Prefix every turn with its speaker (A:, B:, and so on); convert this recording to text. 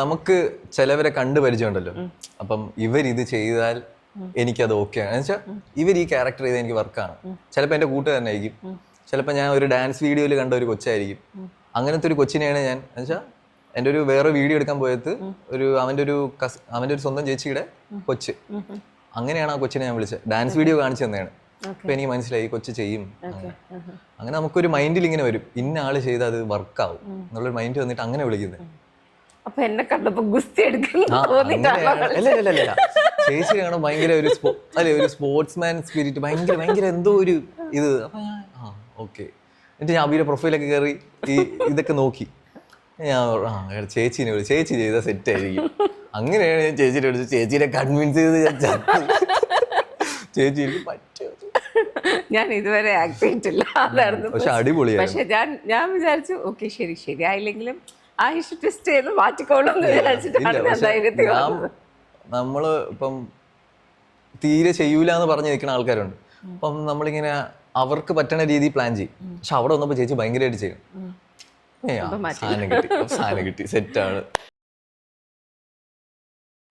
A: നമുക്ക് ചിലവരെ കണ്ടു പരിചയമുണ്ടല്ലോ. അപ്പം ഇവരിത് ചെയ്താൽ എനിക്കത് ഓക്കെയാണ് എന്ന് വെച്ചാൽ ഇവർ ഈ ക്യാരക്ടർ ചെയ്താൽ എനിക്ക് വർക്കാണ്. ചിലപ്പോൾ എൻ്റെ കൂട്ടുകാരനെ ആയിരിക്കും, ചിലപ്പോൾ ഞാൻ ഒരു ഡാൻസ് വീഡിയോയിൽ കണ്ട ഒരു കൊച്ചായിരിക്കും. അങ്ങനത്തെ ഒരു കൊച്ചിനെയാണ് ഞാൻ എന്ന് വെച്ചാൽ എൻ്റെ ഒരു വേറെ വീഡിയോ എടുക്കാൻ പോയത് അവൻ്റെ ഒരു സ്വന്തം ചേച്ചിയുടെ കൊച്ച്. അങ്ങനെയാണ് ആ കൊച്ചിനെ ഞാൻ വിളിച്ചത്. ഡാൻസ് വീഡിയോ കാണിച്ചു തന്നെയാണ്. അപ്പൊ എനിക്ക് മനസ്സിലായി കൊച്ചു ചെയ്യും. അങ്ങനെ നമുക്കൊരു മൈൻഡിൽ ഇങ്ങനെ വരും, ഇന്ന ആള് ചെയ്ത് അത് വർക്കാവും എന്നുള്ളൊരു മൈൻഡ് വന്നിട്ട് അങ്ങനെ വിളിക്കുന്നത്.
B: അപ്പൊ എന്നെ കണ്ടപ്പോ ഗുസ്തി
A: ചേച്ചി കാണാൻ ഭയങ്കര ഒരു സ്പോർട്സ്മാൻ സ്പിരിറ്റ്, ഭയങ്കര എന്തോ ഒരു ഇത്. അപ്പൊ ഞാൻ ഓക്കെ. എന്നിട്ട് ഞാൻ അവരുടെ പ്രൊഫൈലൊക്കെ കയറി ഇതൊക്കെ നോക്കി. ഞാൻ ചേച്ചീനെ വിളിച്ചു, ചേച്ചി ചെയ്ത സെറ്റ് ആയിരിക്കും. അങ്ങനെയാണ് ഞാൻ ചേച്ചിനെ വിളിച്ചത്. ചേച്ചീനെ കൺവിൻസ് ചെയ്ത് ചേച്ചി എനിക്ക് പറ്റും.
B: ഞാൻ ഇതുവരെ ആക്ട് ചെയ്തിട്ടില്ല, അതായിരുന്നു. പക്ഷെ
A: അടിപൊളിയാണ്.
B: പക്ഷെ ഞാൻ വിചാരിച്ചു ഓക്കെ ശരിയായില്ലെങ്കിലും ആ ഇഷ്യൂ ട്വിസ്റ്റ് ചെയ്ത് മാറ്റിക്കോളും എന്ന് വിചാരിച്ചിട്ടാണ്.
A: നമ്മള് ഇപ്പം തീരെ ചെയ്യൂല എന്ന് പറഞ്ഞ് നിൽക്കുന്ന ആൾക്കാരുണ്ട്. അപ്പം നമ്മളിങ്ങനെ അവർക്ക് പറ്റണ രീതിയിൽ പ്ലാൻ ചെയ്യും. പക്ഷെ അവിടെ വന്നപ്പോ ചേച്ചി ഭയങ്കരമായിട്ട് ചെയ്യും. സാധനം കിട്ടി സെറ്റാണ്.